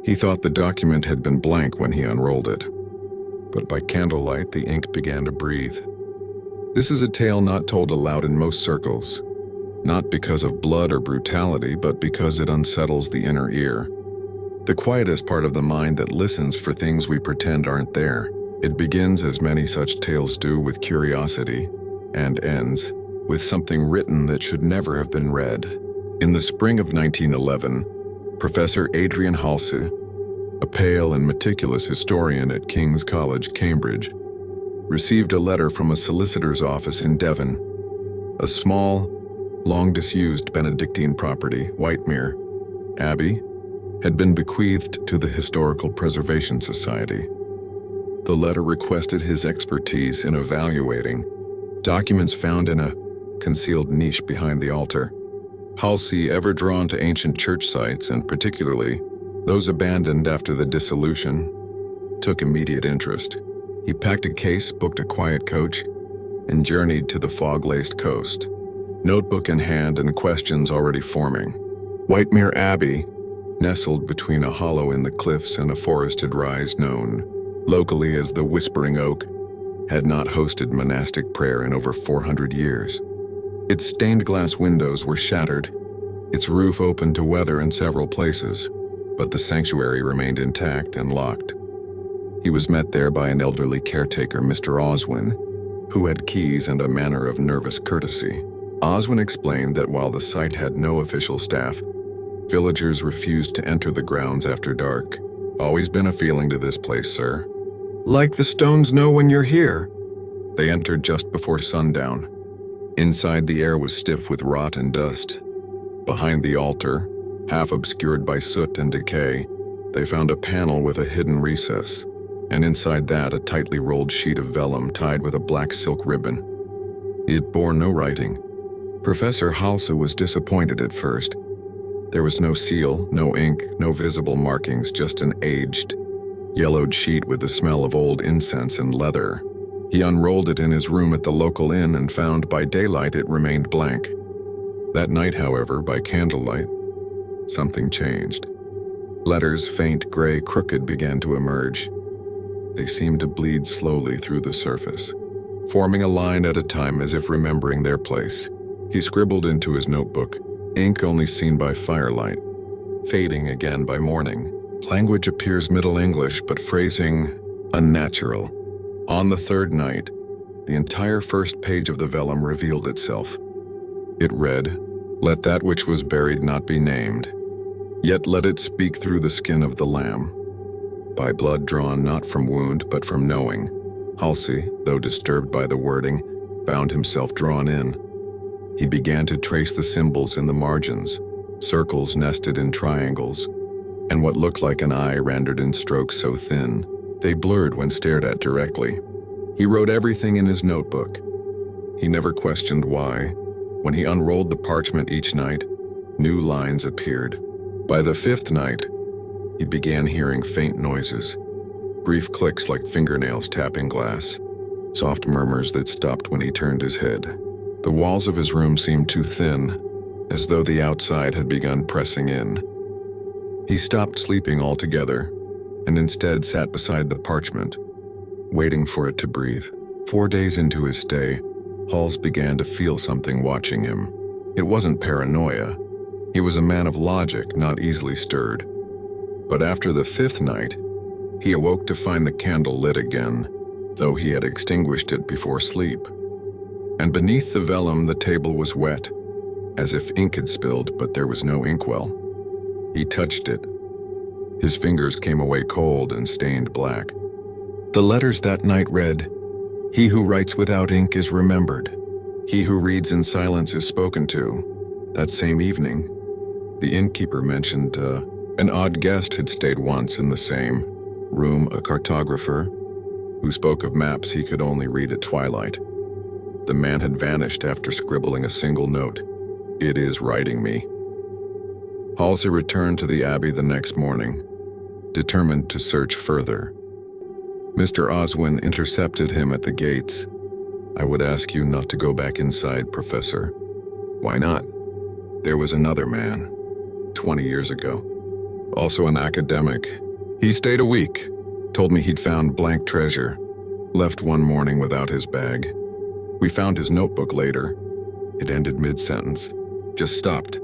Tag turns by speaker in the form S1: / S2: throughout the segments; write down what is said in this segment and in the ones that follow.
S1: He thought the document had been blank when he unrolled it, but by candlelight the ink began to breathe. This is a tale not told aloud in most circles, not because of blood or brutality, but because it unsettles the inner ear, the quietest part of the mind that listens for things we pretend aren't there. It begins, as many such tales do, with curiosity, and ends with something written that should never have been read. In the spring of 1911, Professor Adrian Halse, a pale and meticulous historian at King's College, Cambridge, received a letter from a solicitor's office in Devon. A small, long-disused Benedictine property, Wightmere Abbey, had been bequeathed to the Historical Preservation Society. The letter requested his expertise in evaluating documents found in a concealed niche behind the altar. Halse, ever drawn to ancient church sites, and particularly those abandoned after the dissolution, took immediate interest. He packed a case, booked a quiet coach, and journeyed to the fog-laced coast, notebook in hand and questions already forming. Wightmere Abbey, nestled between a hollow in the cliffs and a forested rise known locally as the Whispering Oak, had not hosted monastic prayer in over 400 years. Its stained glass windows were shattered, its roof open to weather in several places, but the sanctuary remained intact and locked. He was met there by an elderly caretaker, Mr. Oswin, who had keys and a manner of nervous courtesy. Oswin explained that while the site had no official staff, villagers refused to enter the grounds after dark. "Always been a feeling to this place, sir. Like the stones know when you're here." They entered just before sundown. Inside, the air was stiff with rot and dust. Behind the altar, half obscured by soot and decay, they found a panel with a hidden recess, and inside that a tightly rolled sheet of vellum tied with a black silk ribbon. It bore no writing. Professor Halse was disappointed at first. There was no seal, no ink, no visible markings, just an aged, yellowed sheet with the smell of old incense and leather. He unrolled it in his room at the local inn and found by daylight it remained blank. That night, however, by candlelight, something changed. Letters, faint, gray, crooked, began to emerge. They seemed to bleed slowly through the surface, forming a line at a time as if remembering their place. He scribbled into his notebook, ink only seen by firelight, fading again by morning. Language appears Middle English, but phrasing unnatural. On the third night, the entire first page of the vellum revealed itself. It read, "Let that which was buried not be named, yet let it speak through the skin of the lamb. By blood drawn not from wound, but from knowing." Halse, though disturbed by the wording, found himself drawn in. He began to trace the symbols in the margins, circles nested in triangles, and what looked like an eye rendered in strokes so thin, they blurred when stared at directly. He wrote everything in his notebook. He never questioned why. When he unrolled the parchment each night, new lines appeared. By the fifth night, he began hearing faint noises, brief clicks like fingernails tapping glass, soft murmurs that stopped when he turned his head. The walls of his room seemed too thin, as though the outside had begun pressing in. He stopped sleeping altogether, and instead sat beside the parchment, waiting for it to breathe. 4 days into his stay, Halse began to feel something watching him. It wasn't paranoia. He was a man of logic, not easily stirred. But after the fifth night, he awoke to find the candle lit again, though he had extinguished it before sleep. And beneath the vellum, the table was wet, as if ink had spilled, but there was no inkwell. He touched it. His fingers came away cold and stained black. The letters that night read, "He who writes without ink is remembered. He who reads in silence is spoken to." That same evening, the innkeeper mentioned an odd guest had stayed once in the same room, a cartographer, who spoke of maps he could only read at twilight. The man had vanished after scribbling a single note. "It is writing me." Halse returned to the abbey the next morning, determined to search further. Mr. Oswin intercepted him at the gates. "I would ask you not to go back inside, Professor." "Why not?" "There was another man, 20 years ago. also an academic. He stayed a week, told me he'd found blank treasure, left one morning without his bag. We found his notebook later. It ended mid-sentence, just stopped.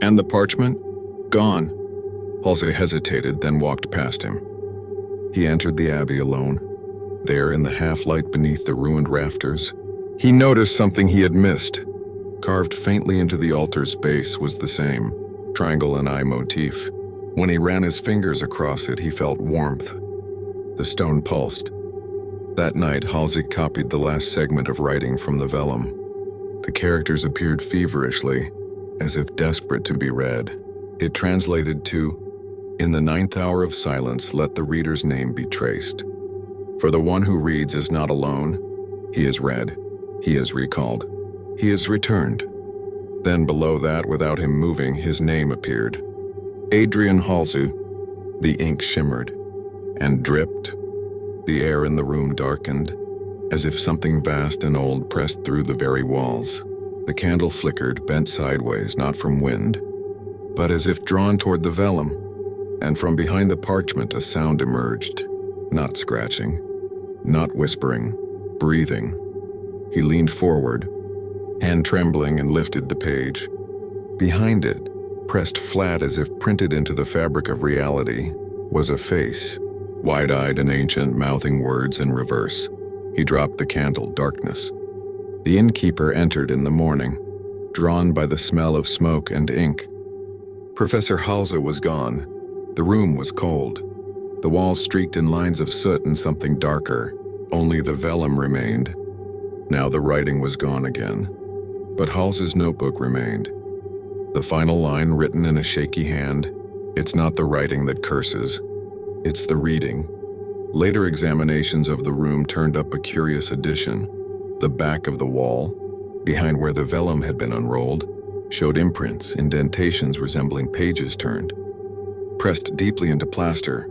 S1: And the parchment? Gone. Halse hesitated, then walked past him. He entered the abbey alone. There, in the half-light beneath the ruined rafters, he noticed something he had missed. Carved faintly into the altar's base was the same, triangle and eye motif. When he ran his fingers across it, he felt warmth. The stone pulsed. That night, Halse copied the last segment of writing from the vellum. The characters appeared feverishly, as if desperate to be read. It translated to, "In the 9th hour of silence, let the reader's name be traced. For the one who reads is not alone. He is read. He is recalled. He is returned." Then below that, without him moving, his name appeared. Adrian Halse. The ink shimmered and dripped. The air in the room darkened, as if something vast and old pressed through the very walls. The candle flickered, bent sideways, not from wind, but as if drawn toward the vellum. And from behind the parchment a sound emerged, not scratching, not whispering, breathing. He leaned forward, hand trembling, and lifted the page. Behind it, pressed flat as if printed into the fabric of reality, was a face, wide-eyed and ancient, mouthing words in reverse. He dropped the candle. Darkness. The innkeeper entered in the morning, drawn by the smell of smoke and ink. Professor Halse was gone. The room was cold. The walls streaked in lines of soot and something darker. Only the vellum remained. Now the writing was gone again. But Halse's notebook remained. The final line, written in a shaky hand, "It's not the writing that curses. It's the reading." Later examinations of the room turned up a curious addition. The back of the wall, behind where the vellum had been unrolled, showed imprints, indentations resembling pages turned, pressed deeply into plaster,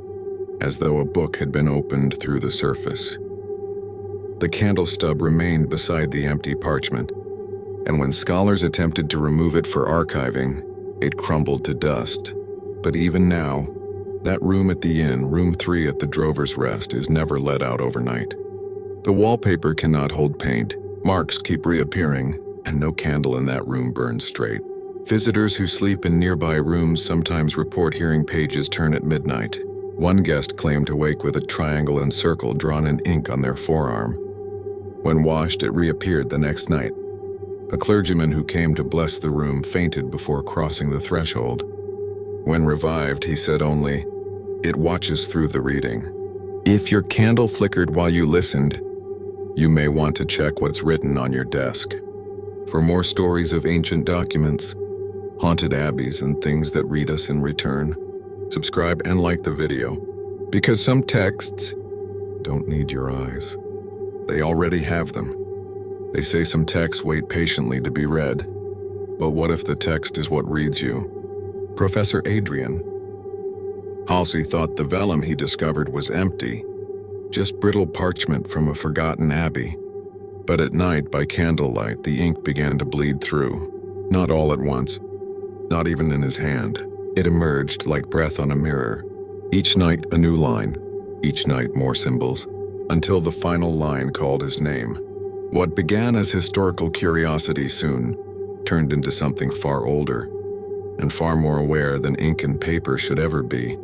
S1: as though a book had been opened through the surface. The candle stub remained beside the empty parchment, and when scholars attempted to remove it for archiving, it crumbled to dust. But even now, that room at the inn, room 3 at the Drover's Rest, is never let out overnight. The wallpaper cannot hold paint, marks keep reappearing, and no candle in that room burns straight. Visitors who sleep in nearby rooms sometimes report hearing pages turn at midnight. One guest claimed to wake with a triangle and circle drawn in ink on their forearm. When washed, it reappeared the next night. A clergyman who came to bless the room fainted before crossing the threshold. When revived, he said only, "It watches through the reading." If your candle flickered while you listened, you may want to check what's written on your desk. For more stories of ancient documents, haunted abbeys, and things that read us in return, subscribe and like the video, because some texts don't need your eyes. They already have them. They say some texts wait patiently to be read, but what if the text is what reads you? Professor Adrian Halse thought the vellum he discovered was empty, just brittle parchment from a forgotten abbey. But at night, by candlelight, the ink began to bleed through. Not all at once, not even in his hand. It emerged like breath on a mirror. Each night, a new line. Each night, more symbols, until the final line called his name. What began as historical curiosity soon turned into something far older and far more aware than ink and paper should ever be.